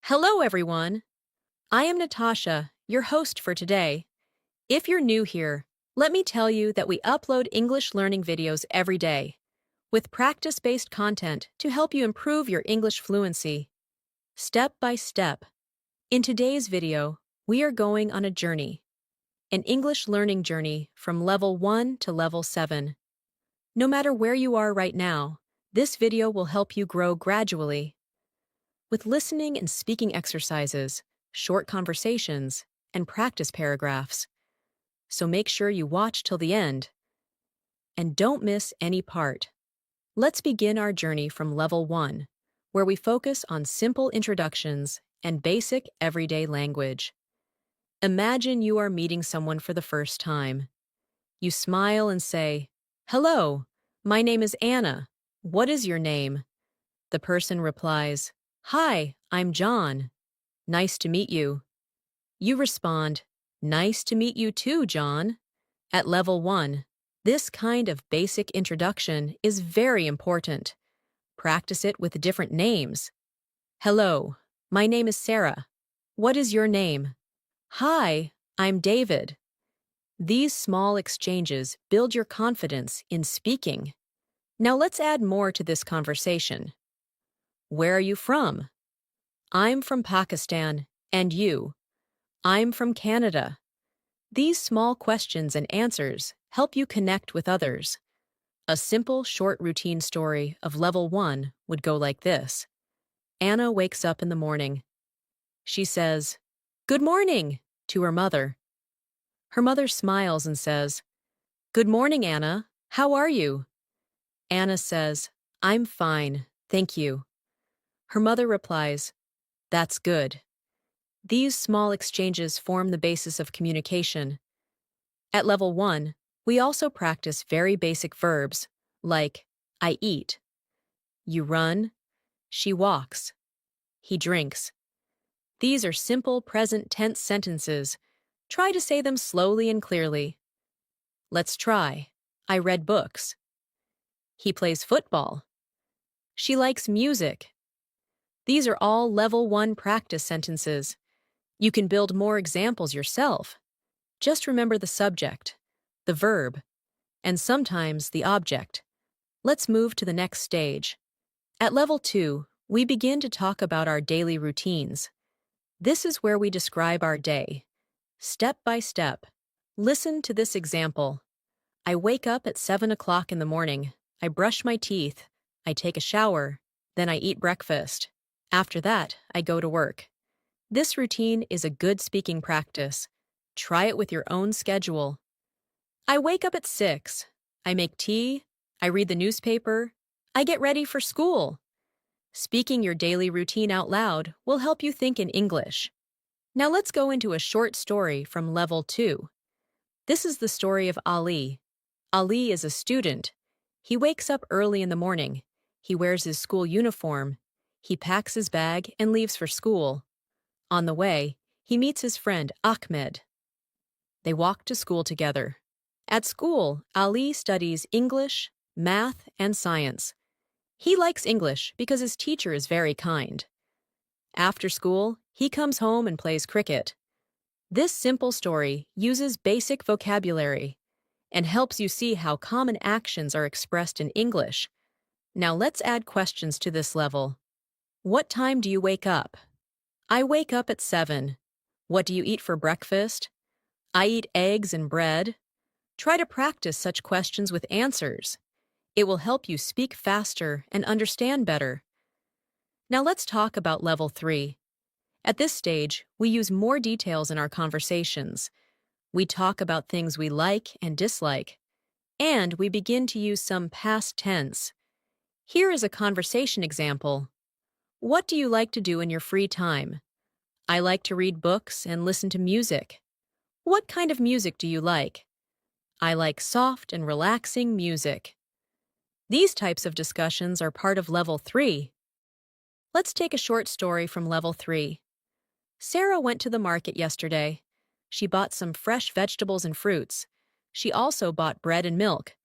Hello, everyone. I am Natasha, your host for today. If you're new here, let me tell you that we upload English learning videos every day with practice-based content to help you improve your English fluency, step by step. In today's video, we are going on a journey, an English learning journey from level 1 to level 7. No matter where you are right now, this video will help you grow gradually with listening and speaking exercises, short conversations, and practice paragraphs. So make sure you watch till the end and don't miss any part. Let's begin our journey from level 1, where we focus on simple introductions and basic everyday language. Imagine you are meeting someone for the first time. You smile and say, "Hello, my name is Anna. What is your name?" The person replies, "Hi, I'm John. Nice to meet you." You respond, "Nice to meet you too, John." At level 1, this kind of basic introduction is very important. Practice it with different names. "Hello, my name is Sarah. What is your name?" "Hi, I'm David." These small exchanges build your confidence in speaking. Now let's add more to this conversation. "Where are you from?" "I'm from Pakistan. And you?" "I'm from Canada." These small questions and answers help you connect with others. A simple, short routine story of level 1 would go like this. Anna wakes up in the morning. She says, "Good morning," to her mother. Her mother smiles and says, "Good morning, Anna. How are you?" Anna says, "I'm fine, thank you." Her mother replies, "That's good." These small exchanges form the basis of communication. At level 1, we also practice very basic verbs like I eat, you run, she walks, he drinks. These are simple present tense sentences. Try to say them slowly and clearly. Let's try. I read books. He plays football. She likes music. These are all level 1 practice sentences. You can build more examples yourself. Just remember the subject, the verb, and sometimes the object. Let's move to the next stage. At level 2, we begin to talk about our daily routines. This is where we describe our day, step by step. Listen to this example. I wake up at 7 o'clock in the morning. I brush my teeth. I take a shower. Then I eat breakfast. After that, I go to work. This routine is a good speaking practice. Try it with your own schedule. I wake up at 6. I make tea. I read the newspaper. I get ready for school. Speaking your daily routine out loud will help you think in English. Now let's go into a short story from level 2. This is the story of Ali. Ali is a student. He wakes up early in the morning. He wears his school uniform. He packs his bag and leaves for school. On the way, he meets his friend Ahmed. They walk to school together. At school, Ali studies English, math, and science. He likes English because his teacher is very kind. After school, he comes home and plays cricket. This simple story uses basic vocabulary and helps you see how common actions are expressed in English. Now let's add questions to this level. What time do you wake up? I wake up at 7. What do you eat for breakfast? I eat eggs and bread. Try to practice such questions with answers. It will help you speak faster and understand better. Now let's talk about level 3. At this stage, we use more details in our conversations. We talk about things we like and dislike, and we begin to use some past tense. Here is a conversation example. What do you like to do in your free time? I like to read books and listen to music. What kind of music do you like? I like soft and relaxing music. These types of discussions are part of level 3. Let's take a short story from level 3. Sarah went to the market yesterday. She bought some fresh vegetables and fruits. She also bought bread and milk.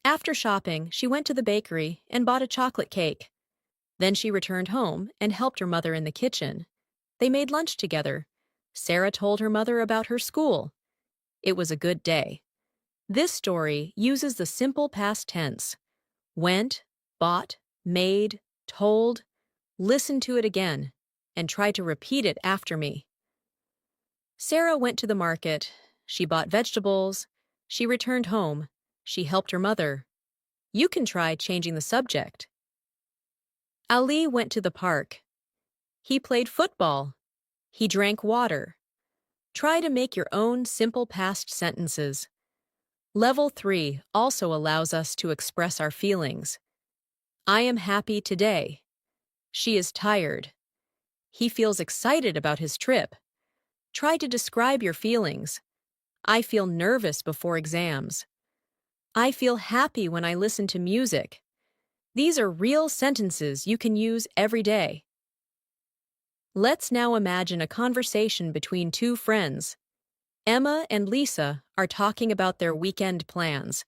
After shopping, she went to the bakery and bought a chocolate cake. Then she returned home and helped her mother in the kitchen. They made lunch together. Sarah told her mother about her school. It was a good day. This story uses the simple past tense. Went, bought, made, told. Listen to it again and try to repeat it after me. Sarah went to the market. She bought vegetables. She returned home. She helped her mother. You can try changing the subject. Ali went to the park. He played football. He drank water. Try to make your own simple past sentences. Level 3 also allows us to express our feelings. I am happy today. She is tired. He feels excited about his trip. Try to describe your feelings. I feel nervous before exams. I feel happy when I listen to music. These are real sentences you can use every day. Let's now imagine a conversation between two friends. Emma and Lisa are talking about their weekend plans.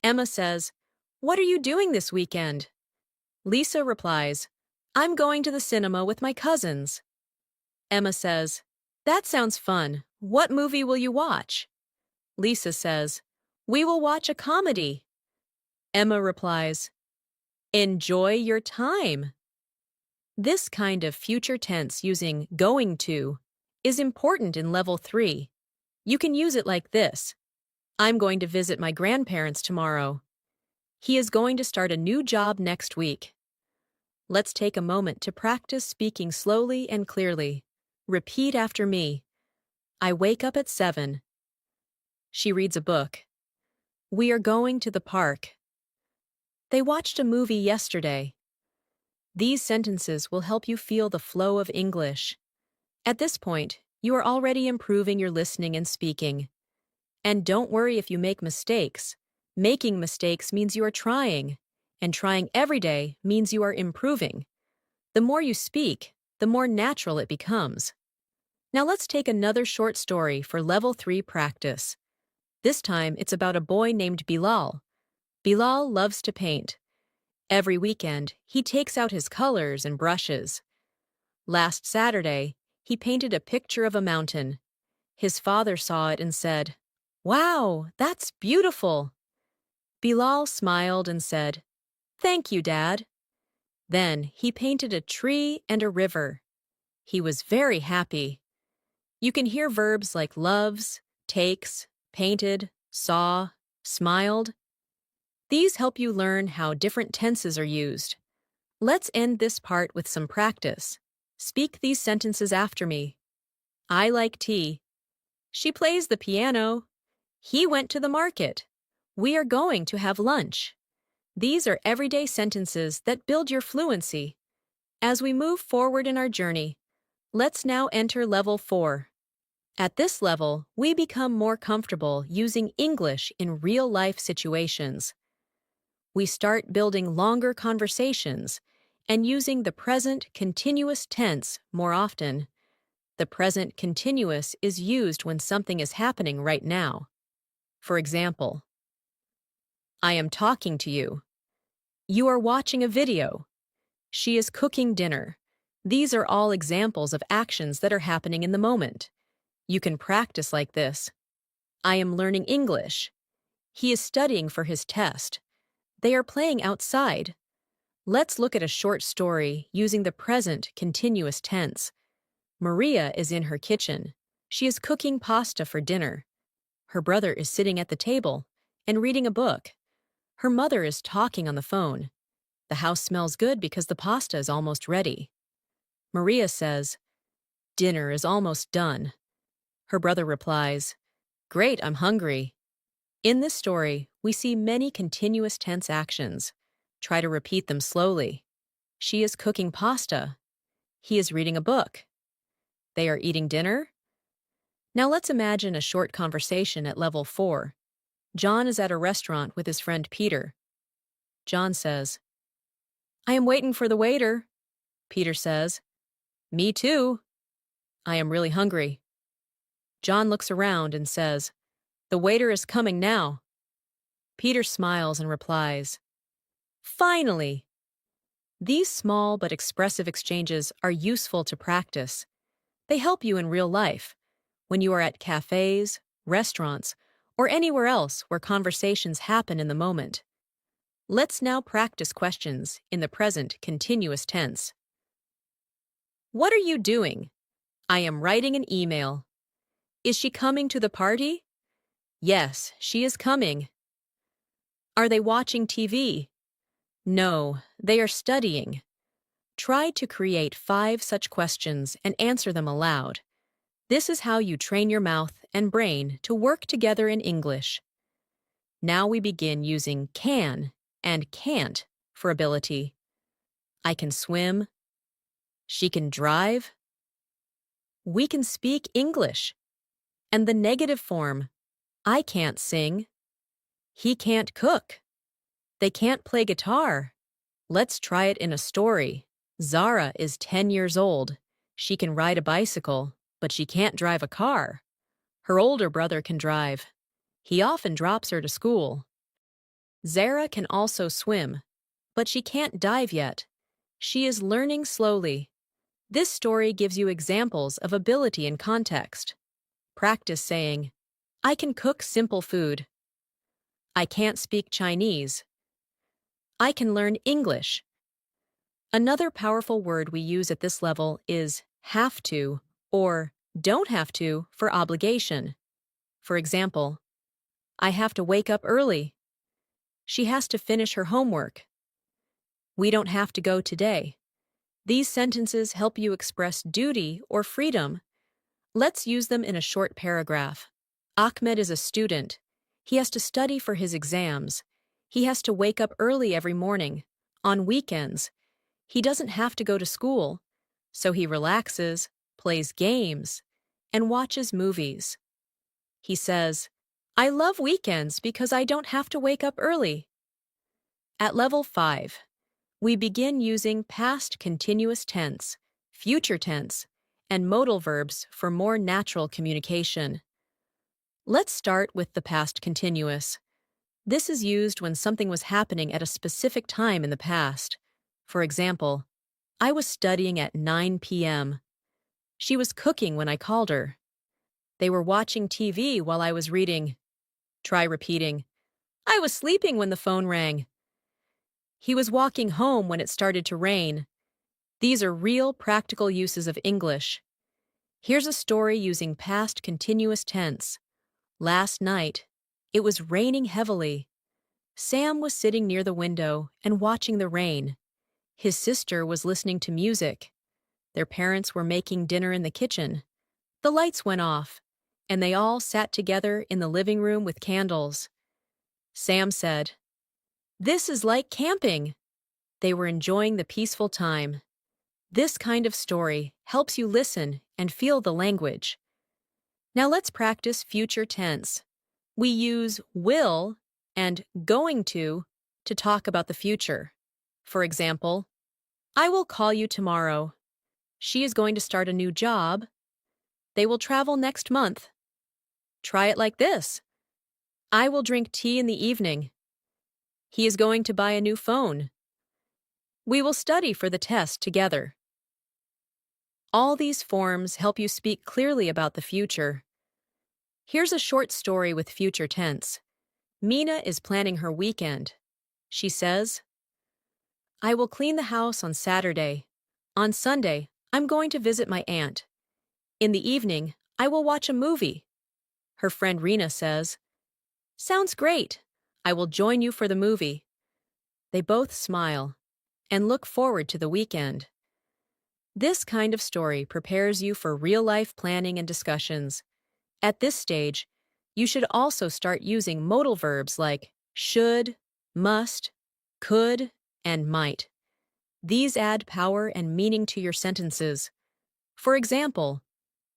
Emma says, "What are you doing this weekend?" Lisa replies, "I'm going to the cinema with my cousins." Emma says, "That sounds fun. What movie will you watch?" Lisa says, "We will watch a comedy." Emma replies, "Enjoy your time." This kind of future tense using going to is important in level 3. You can use it like this. I'm going to visit my grandparents tomorrow. He is going to start a new job next week. Let's take a moment to practice speaking slowly and clearly. Repeat after me. I wake up at 7. She reads a book. We are going to the park. They watched a movie yesterday. These sentences will help you feel the flow of English. At this point, you are already improving your listening and speaking. And don't worry if you make mistakes. Making mistakes means you are trying, and trying every day means you are improving. The more you speak, the more natural it becomes. Now let's take another short story for level 3 practice. This time it's about a boy named Bilal. Bilal loves to paint. Every weekend, he takes out his colors and brushes. Last Saturday, he painted a picture of a mountain. His father saw it and said, "Wow, that's beautiful." Bilal smiled and said, "Thank you, Dad." Then he painted a tree and a river. He was very happy. You can hear verbs like loves, takes, painted, saw, smiled. These help you learn how different tenses are used. Let's end this part with some practice. Speak these sentences after me. I like tea. She plays the piano. He went to the market. We are going to have lunch. These are everyday sentences that build your fluency. As we move forward in our journey, let's now enter level 4. At this level, we become more comfortable using English in real-life situations. We start building longer conversations and using the present continuous tense more often. The present continuous is used when something is happening right now. For example, I am talking to you. You are watching a video. She is cooking dinner. These are all examples of actions that are happening in the moment. You can practice like this. I am learning English. He is studying for his test. They are playing outside. Let's look at a short story using the present continuous tense. Maria is in her kitchen. She is cooking pasta for dinner. Her brother is sitting at the table and reading a book. Her mother is talking on the phone. The house smells good because the pasta is almost ready. Maria says, "Dinner is almost done." Her brother replies, "Great, I'm hungry." In this story, we see many continuous tense actions. Try to repeat them slowly. She is cooking pasta. He is reading a book. They are eating dinner. Now let's imagine a short conversation at level 4. John is at a restaurant with his friend Peter. John says, "I am waiting for the waiter." Peter says, "Me too. I am really hungry." John looks around and says, "The waiter is coming now." Peter smiles and replies, "Finally!" These small but expressive exchanges are useful to practice. They help you in real life, when you are at cafes, restaurants, or anywhere else where conversations happen in the moment. Let's now practice questions in the present continuous tense. What are you doing? I am writing an email. Is she coming to the party? Yes, she is coming. Are they watching TV? No, they are studying. Try to create 5 such questions and answer them aloud. This is how you train your mouth and brain to work together in English. Now we begin using can and can't for ability. I can swim. She can drive. We can speak English. And the negative form, I can't sing. He can't cook. They can't play guitar. Let's try it in a story. Zara is 10 years old. She can ride a bicycle, but she can't drive a car. Her older brother can drive. He often drops her to school. Zara can also swim, but she can't dive yet. She is learning slowly. This story gives you examples of ability in context. Practice saying, I can cook simple food. I can't speak Chinese. I can learn English. Another powerful word we use at this level is have to or don't have to for obligation. For example, I have to wake up early. She has to finish her homework. We don't have to go today. These sentences help you express duty or freedom. Let's use them in a short paragraph. Ahmed is a student. He has to study for his exams. He has to wake up early every morning. On weekends, he doesn't have to go to school, so he relaxes, plays games, and watches movies. He says, I love weekends because I don't have to wake up early. At level 5, we begin using past continuous tense, future tense, and modal verbs for more natural communication. Let's start with the past continuous. This is used when something was happening at a specific time in the past. For example, I was studying at 9 p.m. She was cooking when I called her. They were watching TV while I was reading. Try repeating, I was sleeping when the phone rang. He was walking home when it started to rain. These are real practical uses of English. Here's a story using past continuous tense. Last night, it was raining heavily. Sam was sitting near the window and watching the rain. His sister was listening to music. Their parents were making dinner in the kitchen. The lights went off, and they all sat together in the living room with candles. Sam said, This is like camping. They were enjoying the peaceful time. This kind of story helps you listen and feel the language. Now let's practice future tense. We use will and going to talk about the future. For example, I will call you tomorrow. She is going to start a new job. They will travel next month. Try it like this. I will drink tea in the evening. He is going to buy a new phone. We will study for the test together. All these forms help you speak clearly about the future. Here's a short story with future tense. Mina is planning her weekend. She says, I will clean the house on Saturday. On Sunday, I'm going to visit my aunt. In the evening, I will watch a movie. Her friend Rena says, Sounds great. I will join you for the movie. They both smile and look forward to the weekend. This kind of story prepares you for real-life planning and discussions. At this stage, you should also start using modal verbs like should, must, could, and might. These add power and meaning to your sentences. For example,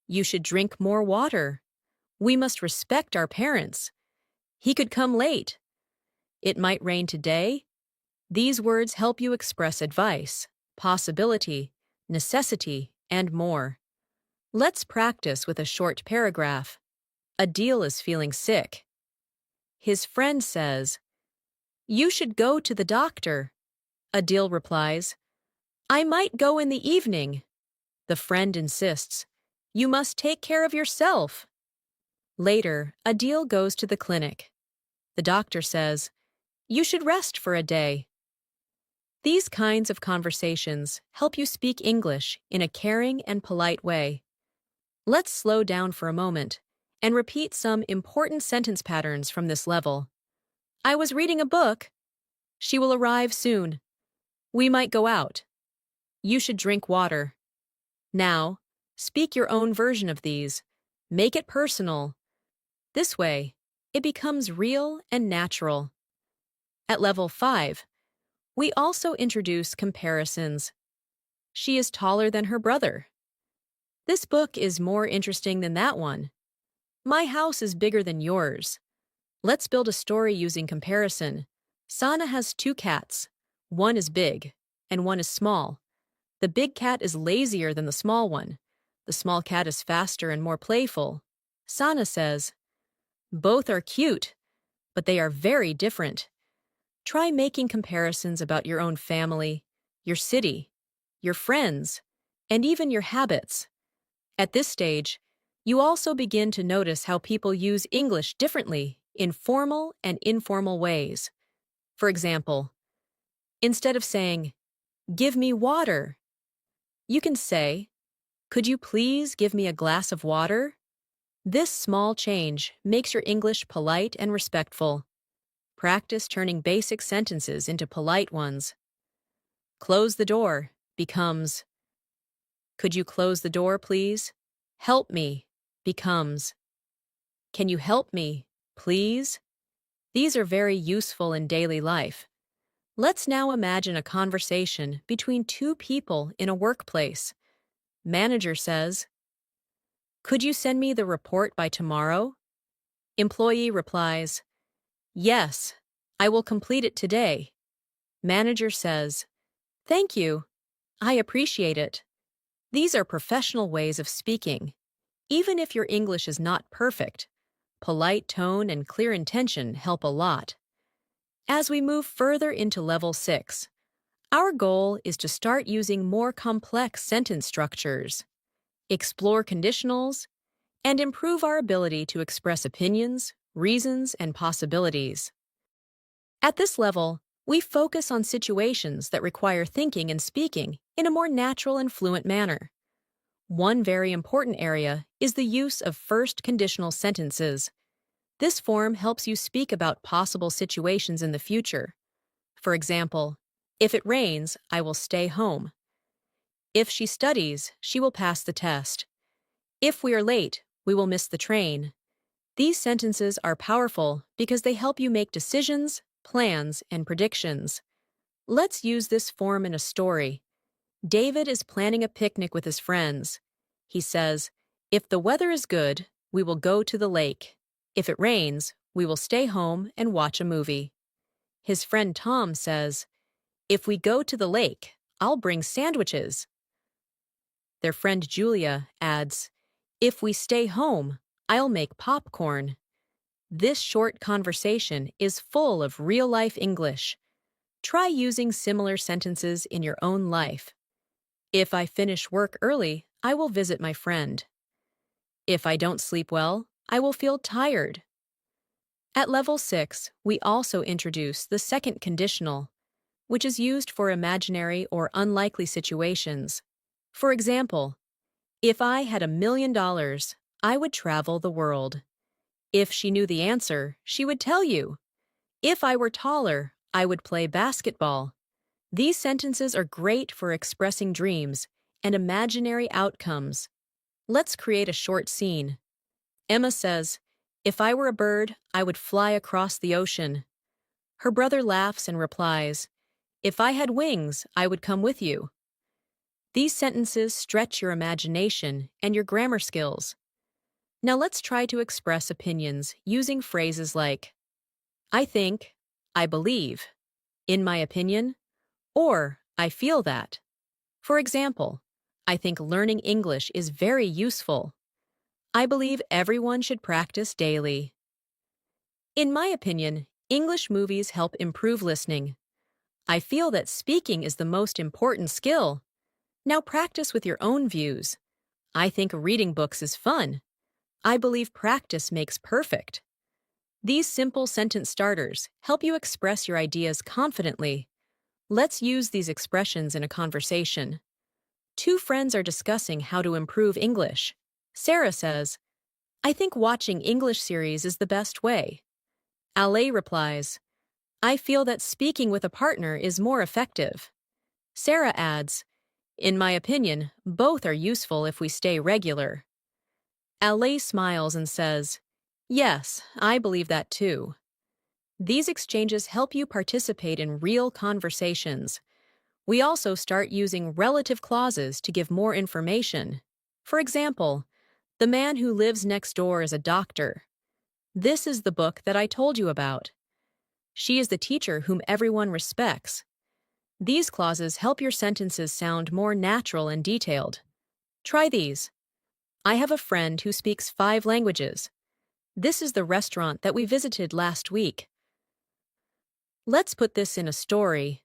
you should drink more water. We must respect our parents. He could come late. It might rain today. These words help you express advice, possibility, necessity, and more. Let's practice with a short paragraph. Adil is feeling sick. His friend says, You should go to the doctor. Adil replies, I might go in the evening. The friend insists, You must take care of yourself. Later, Adil goes to the clinic. The doctor says, you should rest for a day. These kinds of conversations help you speak English in a caring and polite way. Let's slow down for a moment and repeat some important sentence patterns from this level. I was reading a book. She will arrive soon. We might go out. You should drink water. Now, speak your own version of these. Make it personal. This way, it becomes real and natural. At level 5, we also introduce comparisons. She is taller than her brother. This book is more interesting than that one. My house is bigger than yours. Let's build a story using comparison. Sana has 2 cats. One is big, and one is small. The big cat is lazier than the small one. The small cat is faster and more playful. Sana says, both are cute, but they are very different. Try making comparisons about your own family, your city, your friends, and even your habits. At this stage, you also begin to notice how people use English differently in formal and informal ways. For example, instead of saying, give me water, you can say, could you please give me a glass of water? This small change makes your English polite and respectful. Practice turning basic sentences into polite ones. Close the door becomes, could you close the door, please? Help me becomes, can you help me, please? These are very useful in daily life. Let's now imagine a conversation between 2 people in a workplace. Manager says, could you send me the report by tomorrow? Employee replies, yes, I will complete it today. Manager says, thank you. I appreciate it. These are professional ways of speaking. Even if your English is not perfect, polite tone and clear intention help a lot. As we move further into level 6, our goal is to start using more complex sentence structures, explore conditionals, and improve our ability to express opinions, reasons, and possibilities. At this level, we focus on situations that require thinking and speaking in a more natural and fluent manner. One very important area is the use of first conditional sentences. This form helps you speak about possible situations in the future. For example, if it rains, I will stay home. If she studies, she will pass the test. If we are late, we will miss the train. These sentences are powerful because they help you make decisions, plans, and predictions. Let's use this form in a story. David is planning a picnic with his friends. He says, if the weather is good, we will go to the lake. If it rains, we will stay home and watch a movie. His friend Tom says, if we go to the lake, I'll bring sandwiches. Their friend Julia adds, if we stay home, I'll make popcorn. This short conversation is full of real-life English. Try using similar sentences in your own life. If I finish work early, I will visit my friend. If I don't sleep well, I will feel tired. At level 6, we also introduce the second conditional, which is used for imaginary or unlikely situations. For example, if I had $1 million, I would travel the world. If she knew the answer, she would tell you. If I were taller, I would play basketball. These sentences are great for expressing dreams and imaginary outcomes. Let's create a short scene. Emma says, if I were a bird, I would fly across the ocean. Her brother laughs and replies, if I had wings, I would come with you. These sentences stretch your imagination and your grammar skills. Now let's try to express opinions using phrases like, I think, I believe, in my opinion, or I feel that. For example, I think learning English is very useful. I believe everyone should practice daily. In my opinion, English movies help improve listening. I feel that speaking is the most important skill. Now practice with your own views. I think reading books is fun. I believe practice makes perfect. These simple sentence starters help you express your ideas confidently. Let's use these expressions in a conversation. Two friends are discussing how to improve English. Sarah says, I think watching English series is the best way. Ale replies, I feel that speaking with a partner is more effective. Sarah adds, in my opinion, both are useful if we stay regular. Ale smiles and says, yes, I believe that too. These exchanges help you participate in real conversations. We also start using relative clauses to give more information. For example, the man who lives next door is a doctor. This is the book that I told you about. She is the teacher whom everyone respects. These clauses help your sentences sound more natural and detailed. Try these. I have a friend who speaks 5 languages. This is the restaurant that we visited last week. Let's put this in a story.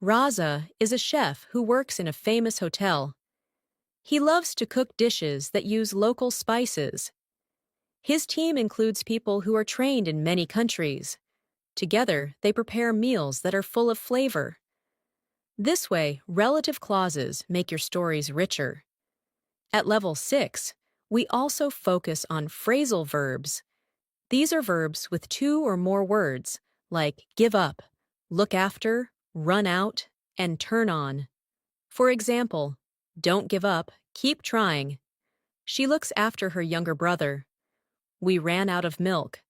Raza is a chef who works in a famous hotel. He loves to cook dishes that use local spices. His team includes people who are trained in many countries. Together, they prepare meals that are full of flavor. This way, relative clauses make your stories richer. At level 6, we also focus on phrasal verbs. These are verbs with 2 or more words, like give up, look after, run out, and turn on. For example, don't give up, keep trying. She looks after her younger brother. We ran out of milk.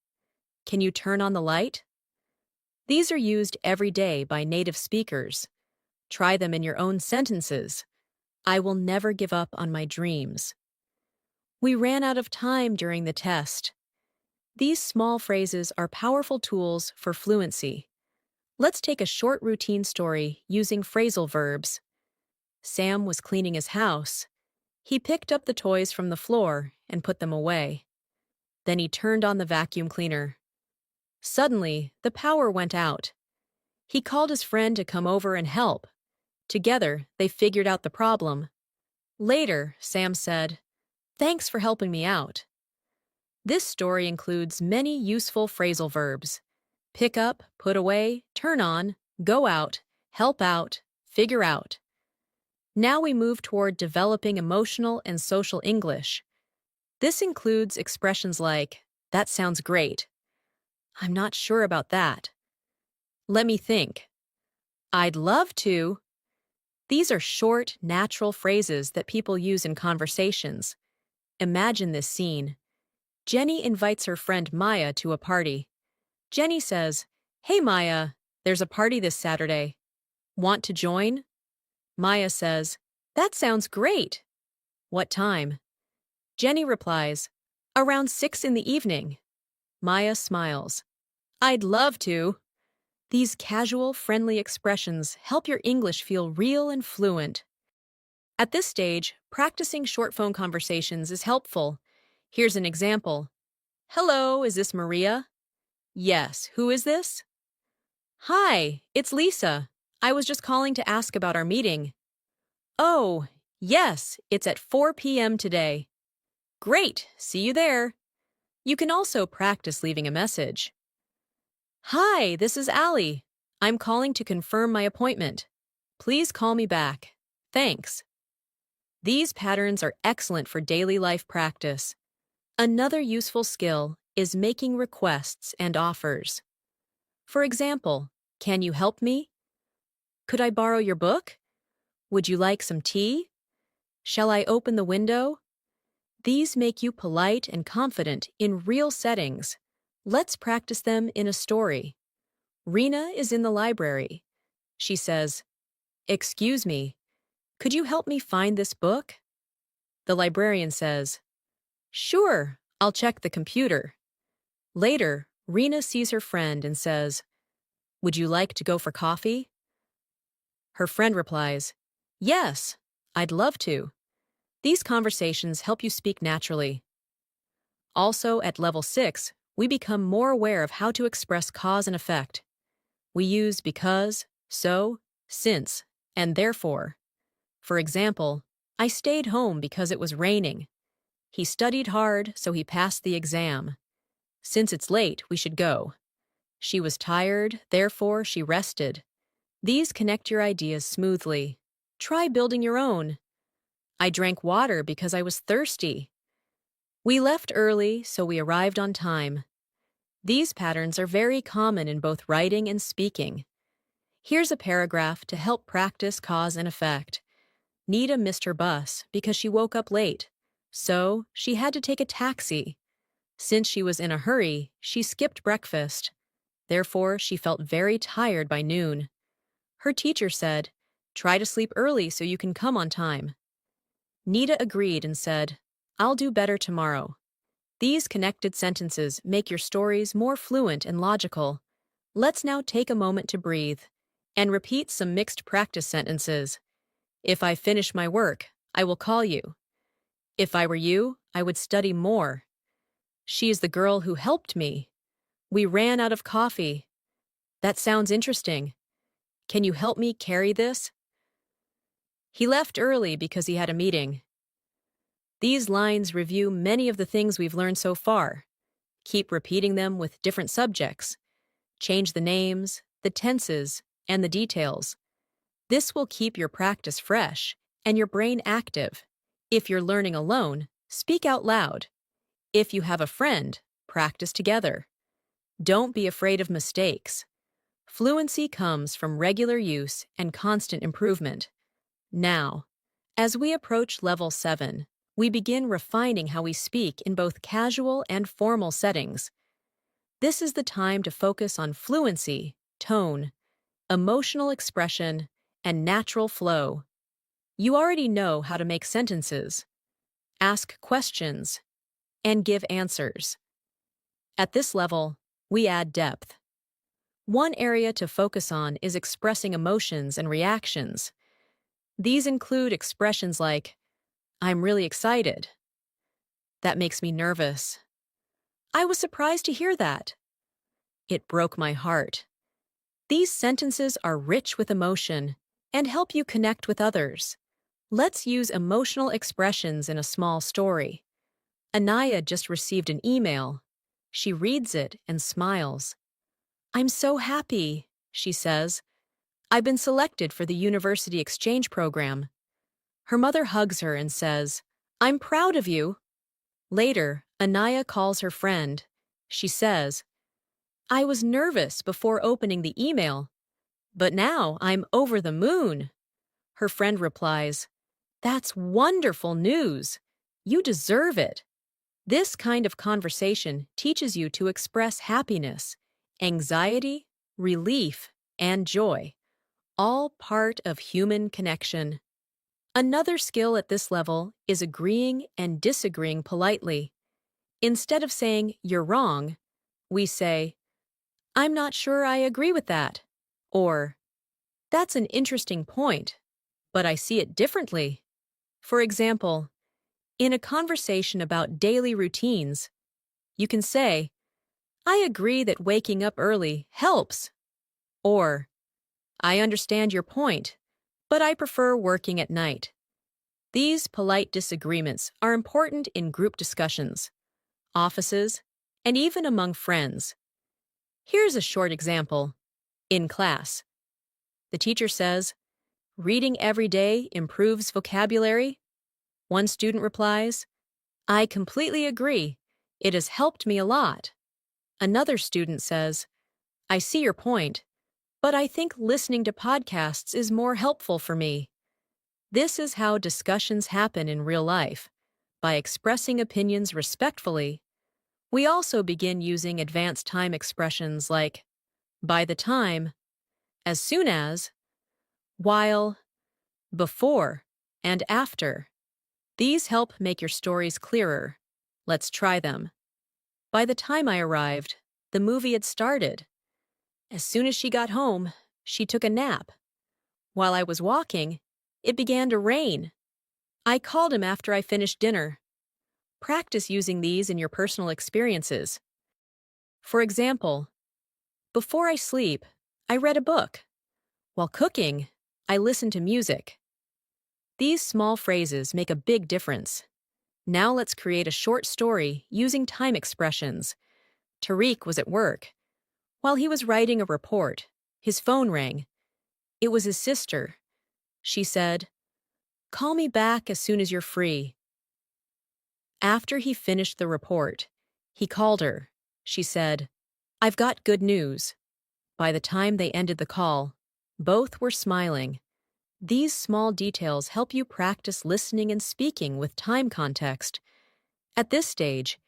Can you turn on the light? These are used every day by native speakers. Try them in your own sentences. I will never give up on my dreams. We ran out of time during the test. These small phrases are powerful tools for fluency. Let's take a short routine story using phrasal verbs. Sam was cleaning his house. He picked up the toys from the floor and put them away. Then he turned on the vacuum cleaner. Suddenly, the power went out. He called his friend to come over and help. Together, they figured out the problem. Later, Sam said, "Thanks for helping me out." This story includes many useful phrasal verbs. Pick up, put away, turn on, go out, help out, figure out. Now we move toward developing emotional and social English. This includes expressions like, that sounds great. I'm not sure about that. Let me think. I'd love to. These are short, natural phrases that people use in conversations. Imagine this scene. Jenny invites her friend Maya to a party. Jenny says, "Hey Maya, there's a party this Saturday. Want to join?" Maya says, "That sounds great." "What time?" Jenny replies, "Around 6 in the evening." Maya smiles. "I'd love to." These casual, friendly expressions help your English feel real and fluent. At this stage, practicing short phone conversations is helpful. Here's an example. "Hello, is this Maria?" "Yes, who is this?" "Hi, it's Lisa. I was just calling to ask about our meeting." "Oh, yes, it's at 4 p.m. today." "Great, see you there." You can also practice leaving a message. "Hi, this is Allie. I'm calling to confirm my appointment. Please call me back. Thanks." These patterns are excellent for daily life practice. Another useful skill is making requests and offers. For example, can you help me? Could I borrow your book? Would you like some tea? Shall I open the window? These make you polite and confident in real settings. Let's practice them in a story. Rena is in the library. She says, "Excuse me, could you help me find this book?" The librarian says, "Sure, I'll check the computer." Later, Rena sees her friend and says, "Would you like to go for coffee?" Her friend replies, "Yes, I'd love to." These conversations help you speak naturally. Also, at level 6, we become more aware of how to express cause and effect. We use because, so, since, and therefore. For example, I stayed home because it was raining. He studied hard, so he passed the exam. Since it's late, we should go. She was tired, therefore she rested. These connect your ideas smoothly. Try building your own. I drank water because I was thirsty. We left early, so we arrived on time. These patterns are very common in both writing and speaking. Here's a paragraph to help practice cause and effect. Nita missed her bus because she woke up late, so she had to take a taxi. Since she was in a hurry, she skipped breakfast. Therefore, she felt very tired by noon. Her teacher said, "Try to sleep early so you can come on time." Nita agreed and said, "I'll do better tomorrow." These connected sentences make your stories more fluent and logical. Let's now take a moment to breathe and repeat some mixed practice sentences. If I finish my work, I will call you. If I were you, I would study more. She is the girl who helped me. We ran out of coffee. That sounds interesting. Can you help me carry this? He left early because he had a meeting. These lines review many of the things we've learned so far. Keep repeating them with different subjects. Change the names, the tenses, and the details. This will keep your practice fresh and your brain active. If you're learning alone, speak out loud. If you have a friend, practice together. Don't be afraid of mistakes. Fluency comes from regular use and constant improvement. Now, as we approach level 7, we begin refining how we speak in both casual and formal settings. This is the time to focus on fluency, tone, emotional expression, and natural flow. You already know how to make sentences, ask questions, and give answers. At this level, we add depth. One area to focus on is expressing emotions and reactions. These include expressions like, "I'm really excited." "That makes me nervous." "I was surprised to hear that." "It broke my heart." These sentences are rich with emotion and help you connect with others. Let's use emotional expressions in a small story. Anaya just received an email. She reads it and smiles. "I'm so happy," she says. "I've been selected for the university exchange program." Her mother hugs her and says, "I'm proud of you." Later, Anaya calls her friend. She says, "I was nervous before opening the email, but now I'm over the moon." Her friend replies, "That's wonderful news. You deserve it." This kind of conversation teaches you to express happiness, anxiety, relief, and joy, all part of human connection. Another skill at this level is agreeing and disagreeing politely. Instead of saying, "You're wrong," we say, "I'm not sure I agree with that," or "That's an interesting point, but I see it differently." For example, in a conversation about daily routines, you can say, "I agree that waking up early helps," or "I understand your point, but I prefer working at night." These polite disagreements are important in group discussions, offices, and even among friends. Here's a short example. In class, the teacher says, "Reading every day improves vocabulary." One student replies, "I completely agree. It has helped me a lot." Another student says, "I see your point, but I think listening to podcasts is more helpful for me." This is how discussions happen in real life, by expressing opinions respectfully. We also begin using advanced time expressions like "by the time," "as soon as," "while," "before," and "after." These help make your stories clearer. Let's try them. By the time I arrived, the movie had started. As soon as she got home, she took a nap. While I was walking, it began to rain. I called him after I finished dinner. Practice using these in your personal experiences. For example, before I sleep, I read a book. While cooking, I listen to music. These small phrases make a big difference. Now let's create a short story using time expressions. Tariq was at work. While he was writing a report, his phone rang. It was his sister. She said, "Call me back as soon as you're free." After he finished the report, he called her. She said, "I've got good news." By the time they ended the call, both were smiling. These small details help you practice listening and speaking with time context. At this stage,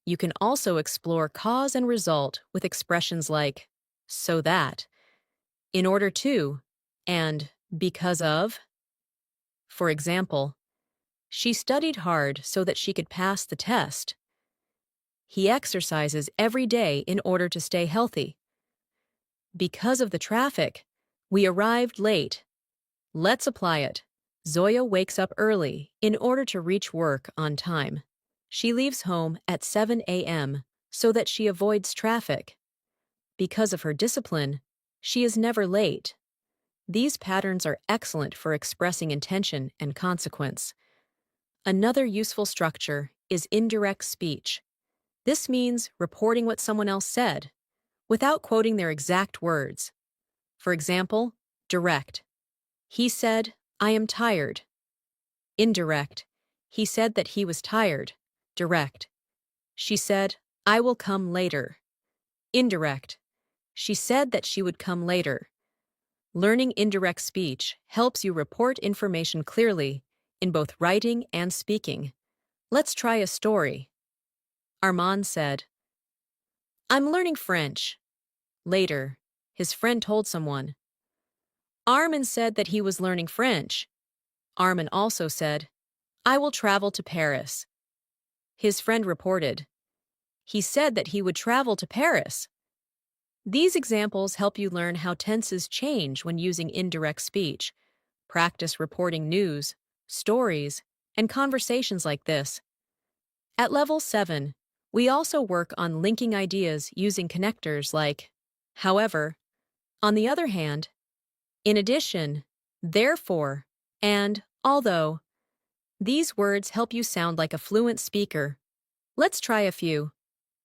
you can also explore cause and result with expressions like "so that," "in order to," and "because of." For example, she studied hard so that she could pass the test. He exercises every day in order to stay healthy. Because of the traffic, we arrived late. Let's apply it. Zoya wakes up early in order to reach work on time. She leaves home at 7 a.m. so that she avoids traffic. Because of her discipline, she is never late. These patterns are excellent for expressing intention and consequence. Another useful structure is indirect speech. This means reporting what someone else said, without quoting their exact words. For example, direct. He said, "I am tired." Indirect. He said that he was tired. Direct. She said, "I will come later." Indirect. She said that she would come later. Learning indirect speech helps you report information clearly in both writing and speaking. Let's try a story. Armand said, "I'm learning French." Later, his friend told someone. Armand said that he was learning French. Armand also said, "I will travel to Paris." His friend reported, "He said that he would travel to Paris." These examples help you learn how tenses change when using indirect speech. Practice reporting news, stories, and conversations like this. At level 7, we also work on linking ideas using connectors like however, on the other hand, in addition, therefore, and although. These words help you sound like a fluent speaker. Let's try a few.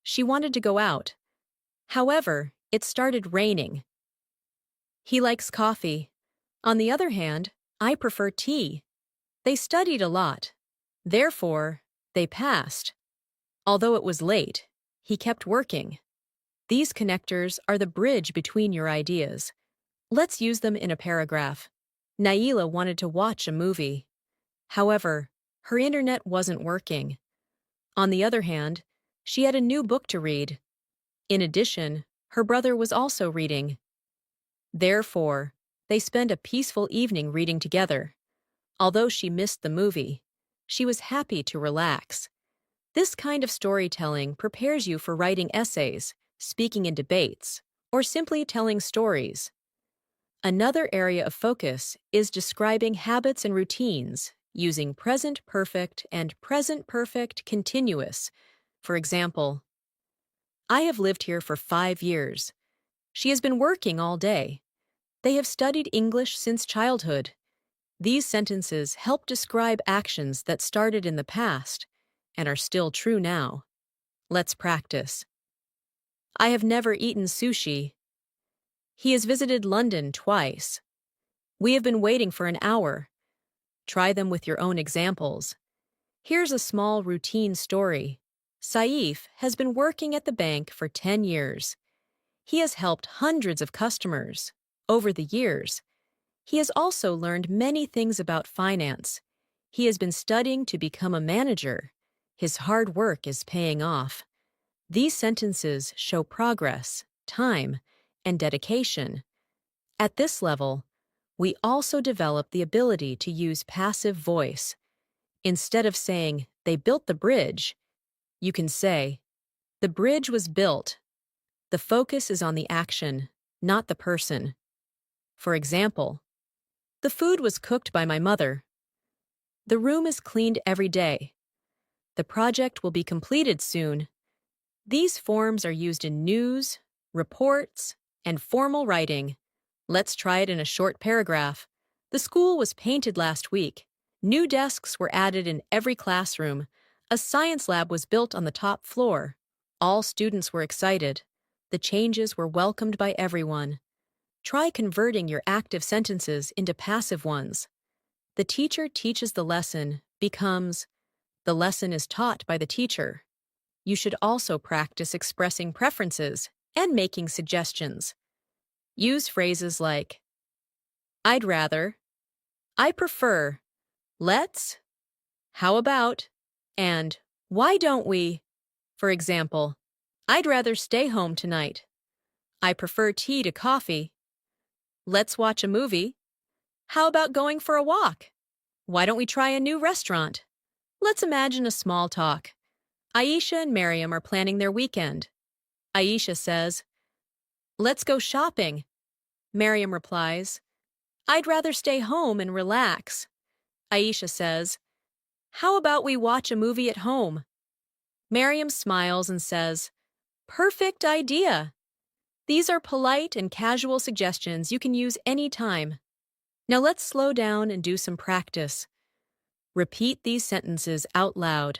She wanted to go out. However, it started raining. He likes coffee. On the other hand, I prefer tea. They studied a lot. Therefore, they passed. Although it was late, he kept working. These connectors are the bridge between your ideas. Let's use them in a paragraph. Naila wanted to watch a movie. However, her internet wasn't working. On the other hand, she had a new book to read. In addition, her brother was also reading. Therefore, they spent a peaceful evening reading together. Although she missed the movie, she was happy to relax. This kind of storytelling prepares you for writing essays, speaking in debates, or simply telling stories. Another area of focus is describing habits and routines using present perfect and present perfect continuous. For example, I have lived here for 5 years. She has been working all day. They have studied English since childhood. These sentences help describe actions that started in the past and are still true now. Let's practice. I have never eaten sushi. He has visited London twice. We have been waiting for an hour. Try them with your own examples. Here's a small routine story. Saif has been working at the bank for 10 years. He has helped hundreds of customers. Over the years, he has also learned many things about finance. He has been studying to become a manager. His hard work is paying off. These sentences show progress, time, and dedication. At this level, we also develop the ability to use passive voice. Instead of saying, "They built the bridge," you can say, "The bridge was built." The focus is on the action, not the person. For example, the food was cooked by my mother. The room is cleaned every day. The project will be completed soon. These forms are used in news, reports, and formal writing. Let's try it in a short paragraph. The school was painted last week. New desks were added in every classroom. A science lab was built on the top floor. All students were excited. The changes were welcomed by everyone. Try converting your active sentences into passive ones. The teacher teaches the lesson becomes the lesson is taught by the teacher. You should also practice expressing preferences and making suggestions. Use phrases like, I'd rather, I prefer, let's, how about, and why don't we? For example, I'd rather stay home tonight. I prefer tea to coffee. Let's watch a movie. How about going for a walk? Why don't we try a new restaurant? Let's imagine a small talk. Aisha and Miriam are planning their weekend. Aisha says, let's go shopping. Miriam replies, I'd rather stay home and relax. Aisha says, how about we watch a movie at home? Miriam smiles and says, perfect idea. These are polite and casual suggestions you can use anytime. Now let's slow down and do some practice. Repeat these sentences out loud.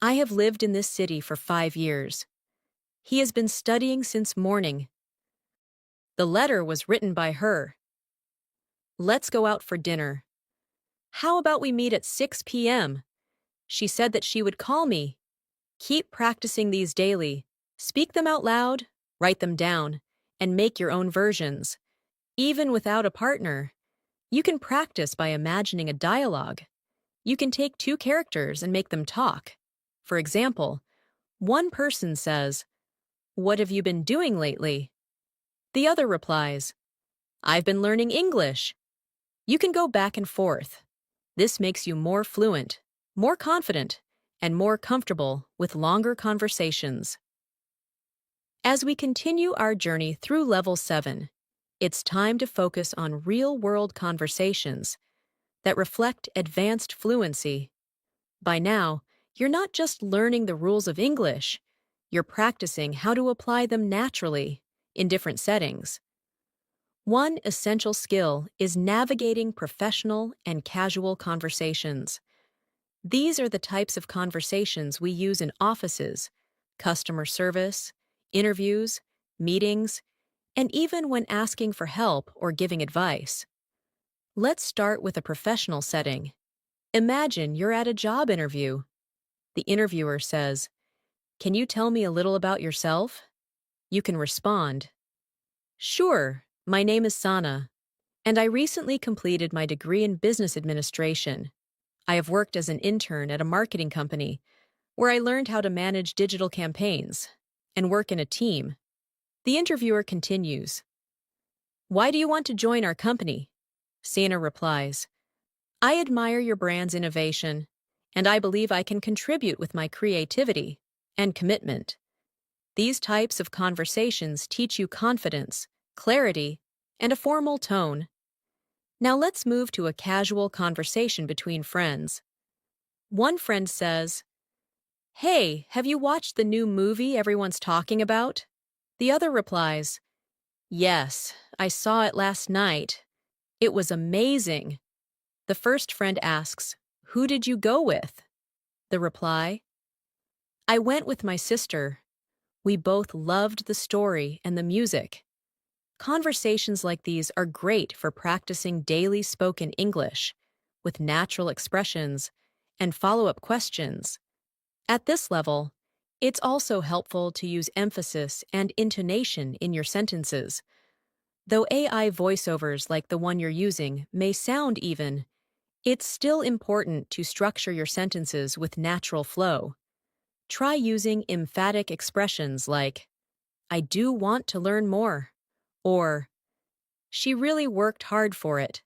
I have lived in this city for 5 years. He has been studying since morning. The letter was written by her. Let's go out for dinner. How about we meet at 6 p.m.? She said that she would call me. Keep practicing these daily. Speak them out loud, write them down, and make your own versions. Even without a partner, you can practice by imagining a dialogue. You can take 2 characters and make them talk. For example, one person says, what have you been doing lately? The other replies, I've been learning English. You can go back and forth. This makes you more fluent, more confident, and more comfortable with longer conversations. As we continue our journey through Level 7, it's time to focus on real-world conversations that reflect advanced fluency. By now, you're not just learning the rules of English, you're practicing how to apply them naturally in different settings. One essential skill is navigating professional and casual conversations. These are the types of conversations we use in offices, customer service, interviews, meetings, and even when asking for help or giving advice. Let's start with a professional setting. Imagine you're at a job interview. The interviewer says, can you tell me a little about yourself? You can respond, sure, my name is Sana, and I recently completed my degree in business administration. I have worked as an intern at a marketing company where I learned how to manage digital campaigns and work in a team. The interviewer continues, why do you want to join our company? Sana replies, I admire your brand's innovation, and I believe I can contribute with my creativity and commitment. These types of conversations teach you confidence, clarity, and a formal tone. Now let's move to a casual conversation between friends. One friend says, hey, have you watched the new movie everyone's talking about? The other replies, yes, I saw it last night. It was amazing. The first friend asks, who did you go with? The reply, I went with my sister. We both loved the story and the music. Conversations like these are great for practicing daily spoken English with natural expressions and follow-up questions. At this level, it's also helpful to use emphasis and intonation in your sentences. Though AI voiceovers like the one you're using may sound even, it's still important to structure your sentences with natural flow. Try using emphatic expressions like, I do want to learn more, or she really worked hard for it.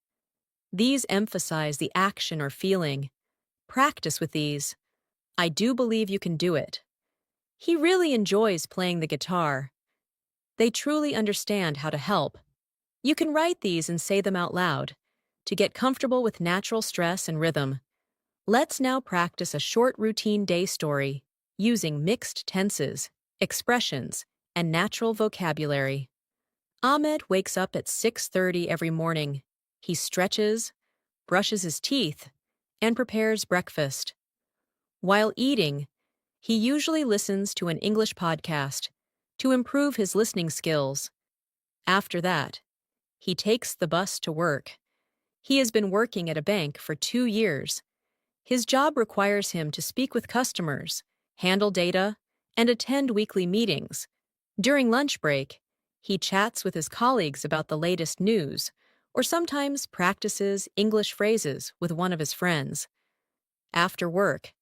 These emphasize the action or feeling. Practice with these. I do believe you can do it. He really enjoys playing the guitar. They truly understand how to help. You can write these and say them out loud to get comfortable with natural stress and rhythm. Let's now practice a short routine day story using mixed tenses, expressions, and natural vocabulary. Ahmed wakes up at 6:30 every morning. He stretches, brushes his teeth, and prepares breakfast. While eating, he usually listens to an English podcast to improve his listening skills. After that, he takes the bus to work. He has been working at a bank for 2 years. His job requires him to speak with customers, handle data, and attend weekly meetings. During lunch break, he chats with his colleagues about the latest news, or sometimes practices English phrases with one of his friends. After work,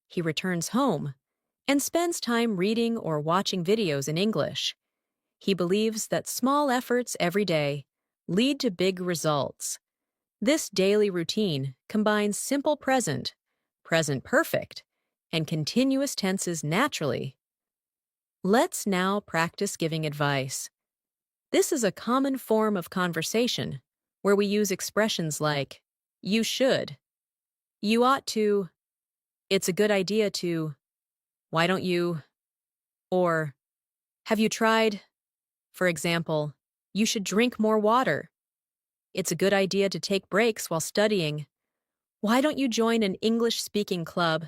he returns home and spends time reading or watching videos in English. He believes that small efforts every day lead to big results. This daily routine combines simple present, present perfect, and continuous tenses naturally. Let's now practice giving advice. This is a common form of conversation where we use expressions like, you should, you ought to, it's a good idea to, why don't you, or have you tried? For example, you should drink more water. It's a good idea to take breaks while studying. Why don't you join an English-speaking club?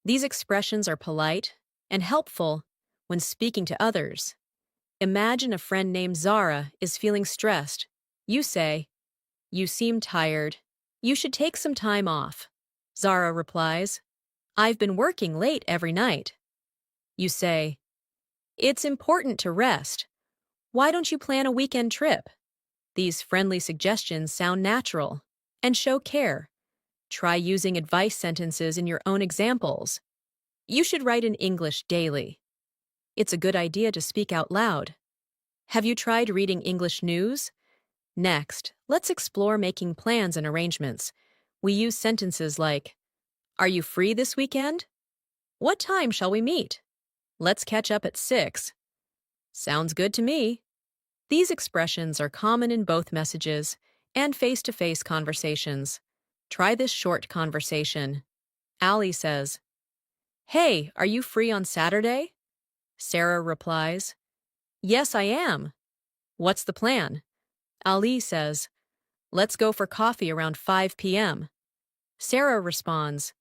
These expressions are polite and helpful when speaking to others. Imagine a friend named Zara is feeling stressed. You say, you seem tired. You should take some time off. Zara replies, I've been working late every night. You say, it's important to rest. Why don't you plan a weekend trip? These friendly suggestions sound natural and show care. Try using advice sentences in your own examples. You should write in English daily. It's a good idea to speak out loud. Have you tried reading English news? Next, let's explore making plans and arrangements. We use sentences like, are you free this weekend? What time shall we meet? Let's catch up at 6. Sounds good to me. These expressions are common in both messages and face-to-face conversations. Try this short conversation. Ali says, hey, are you free on Saturday? Sarah replies, yes, I am. What's the plan? Ali says, let's go for coffee around 5 p.m. Sarah responds,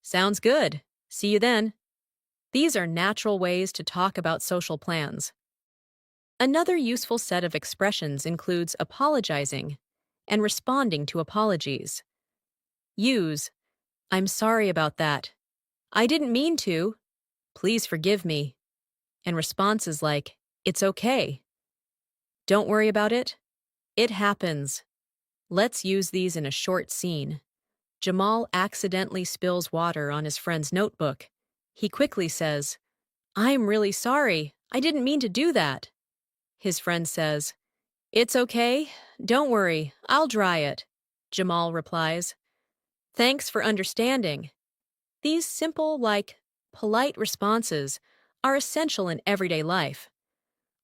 sounds good. See you then. These are natural ways to talk about social plans. Another useful set of expressions includes apologizing and responding to apologies. Use, I'm sorry about that. I didn't mean to. Please forgive me. And responses like, it's okay. Don't worry about it. It happens. Let's use these in a short scene. Jamal accidentally spills water on his friend's notebook. He quickly says, I'm really sorry. I didn't mean to do that. His friend says, it's okay. Don't worry. I'll dry it. Jamal replies, thanks for understanding. These simple, polite responses are essential in everyday life.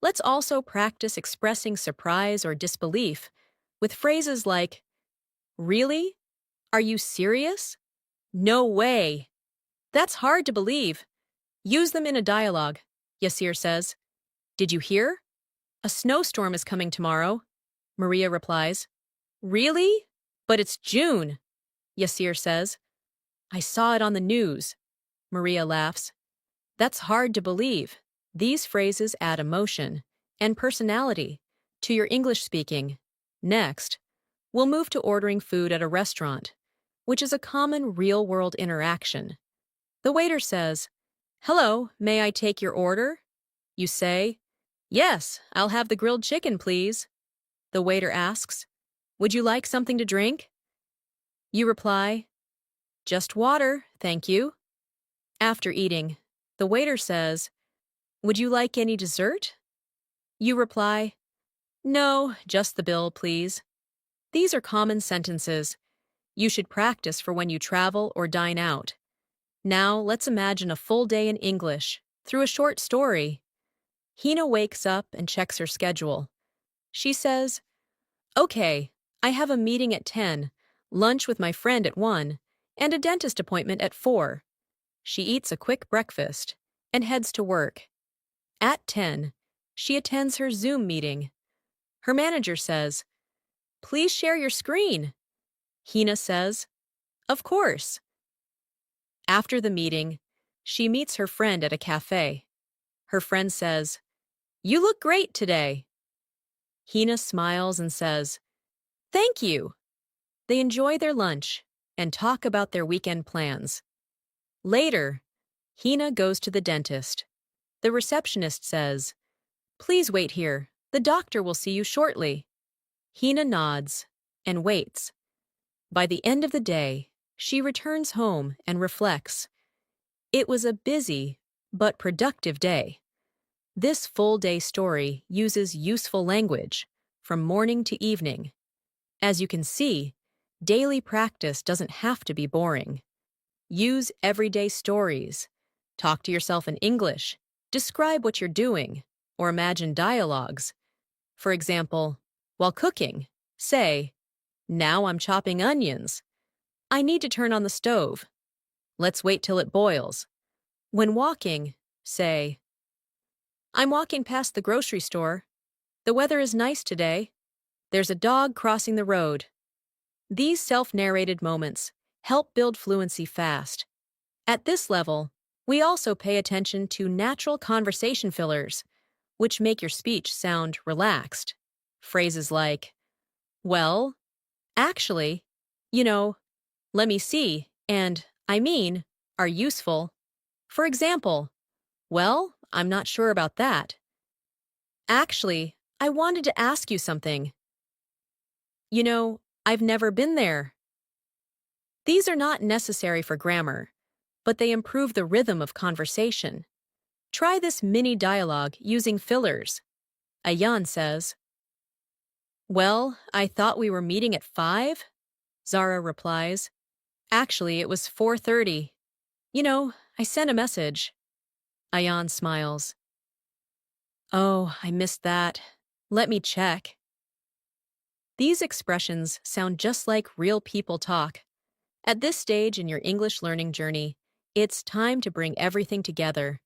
Let's also practice expressing surprise or disbelief with phrases like, really? Are you serious? No way. That's hard to believe. Use them in a dialogue. Yasir says, did you hear? A snowstorm is coming tomorrow. Maria replies, really? But it's June. Yasir says, I saw it on the news. Maria laughs. That's hard to believe. These phrases add emotion and personality to your English speaking. Next, we'll move to ordering food at a restaurant, which is a common real-world interaction. The waiter says, hello, may I take your order? You say, yes, I'll have the grilled chicken, please. The waiter asks, would you like something to drink? You reply, just water, thank you. After eating, the waiter says, would you like any dessert? You reply, no, just the bill, please. These are common sentences. You should practice for when you travel or dine out. Now, let's imagine a full day in English through a short story. Hina wakes up and checks her schedule. She says, okay, I have a meeting at 10, lunch with my friend at 1, and a dentist appointment at 4. She eats a quick breakfast and heads to work. At 10, she attends her Zoom meeting. Her manager says, please share your screen. Hina says, Of course. After the meeting, she meets her friend at a cafe. Her friend says, "You look great today." Hina smiles and says, "Thank you." They enjoy their lunch and talk about their weekend plans. Later, Hina goes to the dentist. The receptionist says, "Please wait here. The doctor will see you shortly." Hina nods and waits. By the end of the day, she returns home and reflects. It was a busy but productive day. This full-day story uses useful language from morning to evening. As you can see, daily practice doesn't have to be boring. Use everyday stories. Talk to yourself in English. Describe what you're doing, or imagine dialogues. For example, while cooking, say, "Now I'm chopping onions. I need to turn on the stove. Let's wait till it boils." When walking, say, "I'm walking past the grocery store. The weather is nice today. There's a dog crossing the road." These self-narrated moments help build fluency fast. At this level, we also pay attention to natural conversation fillers, which make your speech sound relaxed. Phrases like, "Well, actually, you know, let me see," and "I mean," are useful. For example, "Well, I'm not sure about that. Actually, I wanted to ask you something. You know, I've never been there." These are not necessary for grammar, but they improve the rhythm of conversation. Try this mini dialogue using fillers. Ayan says, "Well, I thought we were meeting at 5? Zara replies, "Actually, it was 4:30. You know, I sent a message." Ayan smiles. "Oh, I missed that. Let me check." These expressions sound just like real people talk. At this stage in your English learning journey, it's time to bring everything together.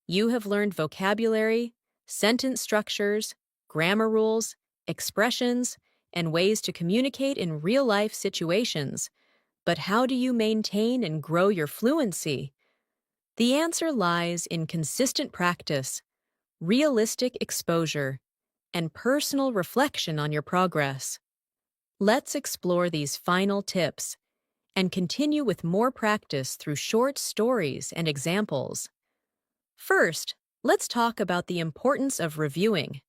You have learned vocabulary, sentence structures, grammar rules, expressions, and ways to communicate in real-life situations. But how do you maintain and grow your fluency? The answer lies in consistent practice, realistic exposure, and personal reflection on your progress. Let's explore these final tips and continue with more practice through short stories and examples. First, let's talk about the importance of reviewing.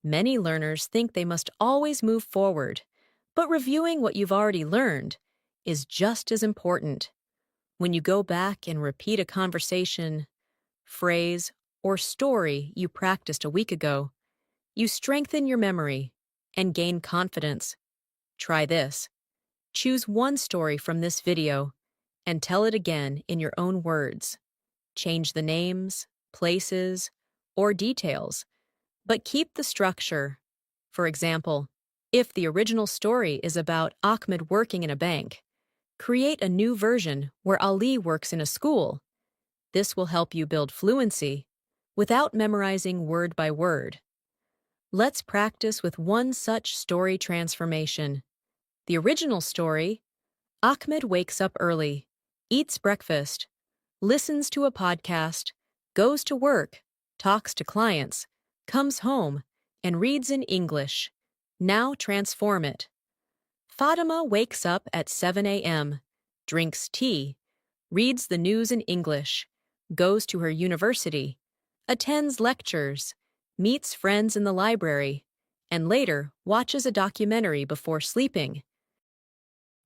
Many learners think they must always move forward, but reviewing what you've already learned is just as important. When you go back and repeat a conversation, phrase, or story you practiced a week ago, you strengthen your memory and gain confidence. Try this. Choose one story from this video and tell it again in your own words. Change the names, places, or details, but keep the structure. For example, if the original story is about Ahmed working in a bank, create a new version where Ali works in a school. This will help you build fluency without memorizing word by word. Let's practice with one such story transformation. The original story: Ahmed wakes up early, eats breakfast, listens to a podcast, goes to work, talks to clients, comes home, and reads in English. Now transform it. Fatima wakes up at 7 a.m., drinks tea, reads the news in English, goes to her university, attends lectures, meets friends in the library, and later watches a documentary before sleeping.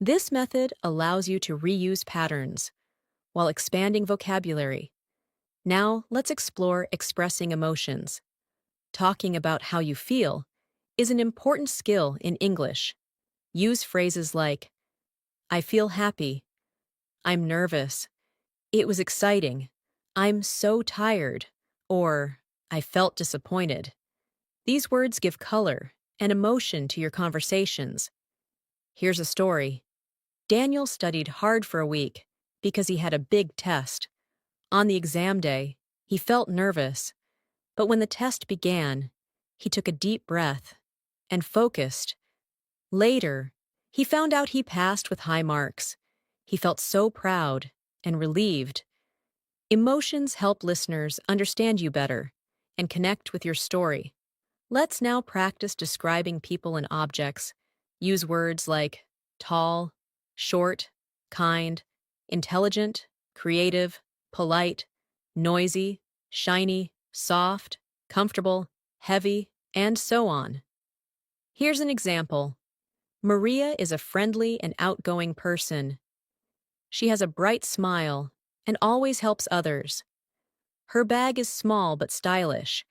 This method allows you to reuse patterns while expanding vocabulary. Now, let's explore expressing emotions. Talking about how you feel is an important skill in English. Use phrases like, "I feel happy," "I'm nervous," "It was exciting," "I'm so tired," or "I felt disappointed." These words give color and emotion to your conversations. Here's a story. Daniel studied hard for a week because he had a big test. On the exam day, he felt nervous, but when the test began, he took a deep breath and focused. Later, he found out he passed with high marks. He felt so proud and relieved. Emotions help listeners understand you better and connect with your story. Let's now practice describing people and objects. Use words like tall, short, kind, intelligent, creative, polite, noisy, shiny, soft, comfortable, heavy, and so on. Here's an example. Maria is a friendly and outgoing person. She has a bright smile and always helps others. Her bag is small but stylish.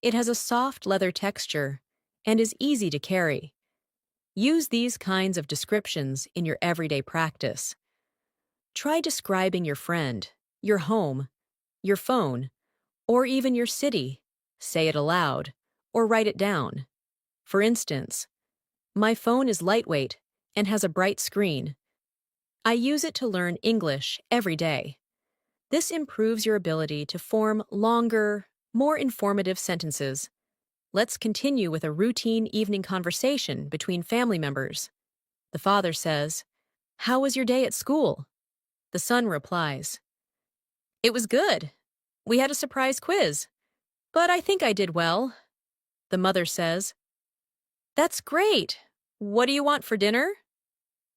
It has a soft leather texture and is easy to carry. Use these kinds of descriptions in your everyday practice. Try describing your friend, your home, your phone, or even your city. Say it aloud or write it down. For instance, my phone is lightweight and has a bright screen. I use it to learn English every day. This improves your ability to form longer, more informative sentences. Let's continue with a routine evening conversation between family members. The father says, "How was your day at school?" The son replies, "It was good. We had a surprise quiz, but I think I did well." The mother says, "That's great. What do you want for dinner?"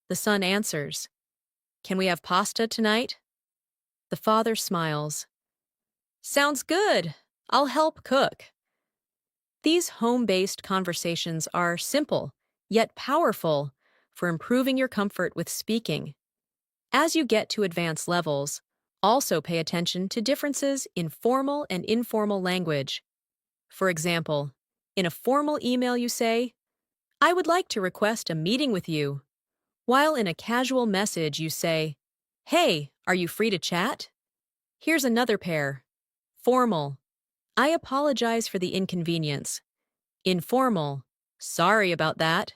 The son answers, "Can we have pasta tonight?" The father smiles. "Sounds good. I'll help cook." These home-based conversations are simple, yet powerful, for improving your comfort with speaking. As you get to advanced levels, also pay attention to differences in formal and informal language. For example, in a formal email you say, "I would like to request a meeting with you," while in a casual message you say, "Hey, are you free to chat?" Here's another pair. Formal, "I apologize for the inconvenience." Informal, "Sorry about that."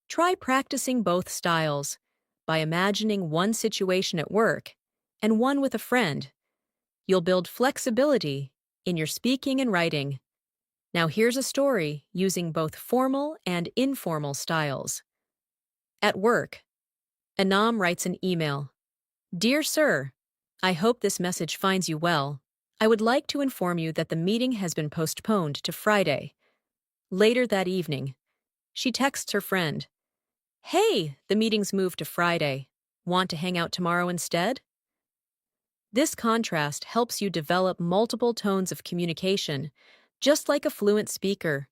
Try practicing both styles by imagining one situation at work and one with a friend. You'll build flexibility in your speaking and writing. Now here's a story using both formal and informal styles. At work, Anam writes an email. "Dear Sir, I hope this message finds you well. I would like to inform you that the meeting has been postponed to Friday." Later that evening, she texts her friend, "Hey, the meeting's moved to Friday. Want to hang out tomorrow instead?" This contrast helps you develop multiple tones of communication, just like a fluent speaker.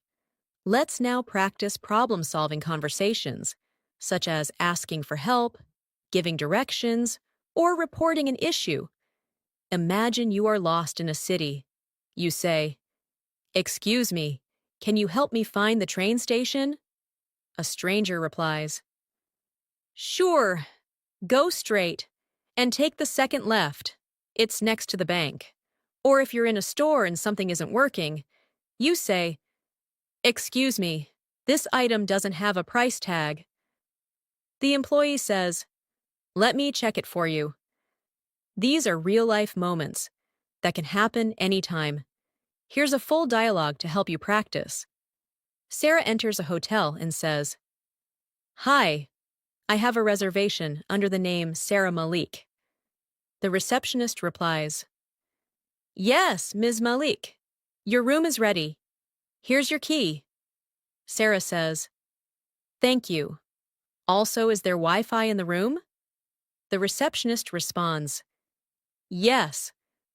Let's now practice problem-solving conversations, such as asking for help, giving directions, or reporting an issue. Imagine you are lost in a city. You say, "Excuse me, can you help me find the train station?" A stranger replies, "Sure, go straight and take the second left. It's next to the bank." Or if you're in a store and something isn't working, you say, "Excuse me, this item doesn't have a price tag." The employee says, "Let me check it for you." These are real-life moments that can happen anytime. Here's a full dialogue to help you practice. Sarah enters a hotel and says, "Hi, I have a reservation under the name Sarah Malik." The receptionist replies, "Yes, Ms. Malik. Your room is ready. Here's your key." Sarah says, "Thank you. Also, is there Wi-Fi in the room?" The receptionist responds, "Yes,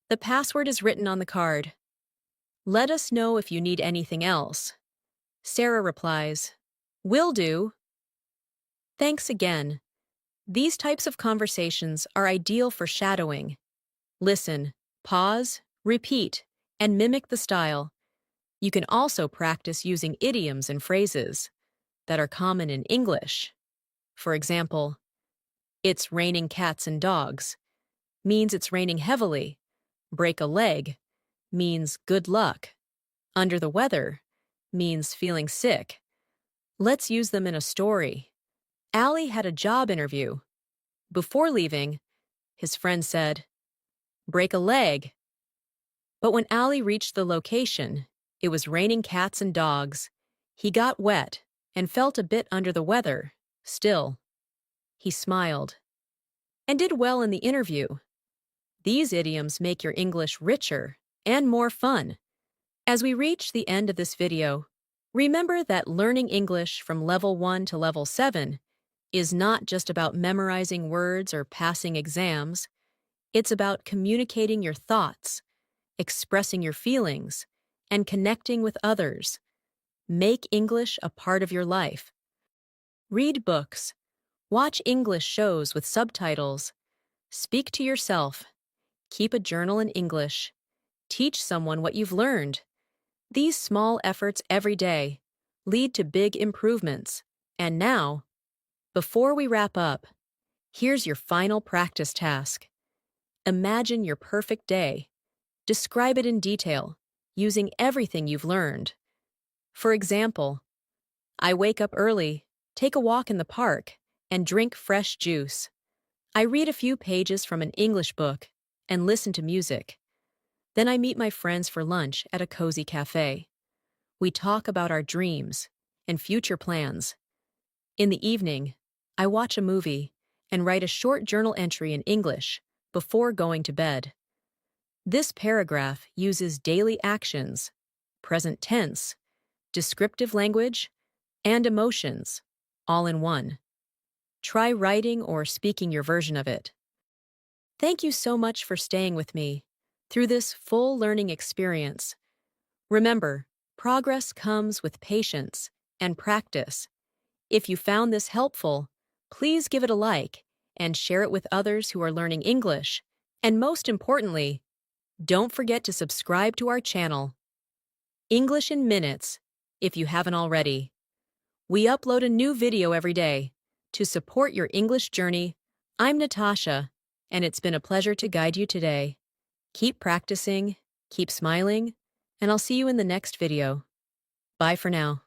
the password is written on the card. Let us know if you need anything else." Sarah replies, "Will do." Thanks again. These types of conversations are ideal for shadowing. Listen, pause, repeat, and mimic the style. You can also practice using idioms and phrases that are common in English. For example, "It's raining cats and dogs" means it's raining heavily. "Break a leg" means good luck. "Under the weather" means feeling sick. Let's use them in a story. Ali had a job interview. Before leaving, his friend said, "Break a leg." But when Ali reached the location, it was raining cats and dogs. He got wet and felt a bit under the weather. Still, he smiled. and did well in the interview. These idioms make your English richer and more fun. As we reach the end of this video, remember that learning English from level 1 to level 7 is not just about memorizing words or passing exams. It's about communicating your thoughts, expressing your feelings, and connecting with others. Make English a part of your life. Read books, watch English shows with subtitles, speak to yourself, keep a journal in English, teach someone what you've learned. These small efforts every day lead to big improvements. And now, before we wrap up, here's your final practice task. Imagine your perfect day. Describe it in detail, using everything you've learned. For example, I wake up early, take a walk in the park, and drink fresh juice. I read a few pages from an English book and listen to music. Then I meet my friends for lunch at a cozy cafe. We talk about our dreams and future plans. In the evening, I watch a movie and write a short journal entry in English before going to bed. This paragraph uses daily actions, present tense, descriptive language, and emotions, all in one. Try writing or speaking your version of it. Thank you so much for staying with me through this full learning experience. Remember, progress comes with patience and practice. If you found this helpful, please give it a like and share it with others who are learning English. And most importantly, don't forget to subscribe to our channel, English in Minutes, if you haven't already. We upload a new video every day. To support your English journey, I'm Natasha, and it's been a pleasure to guide you today. Keep practicing, keep smiling, and I'll see you in the next video. Bye for now.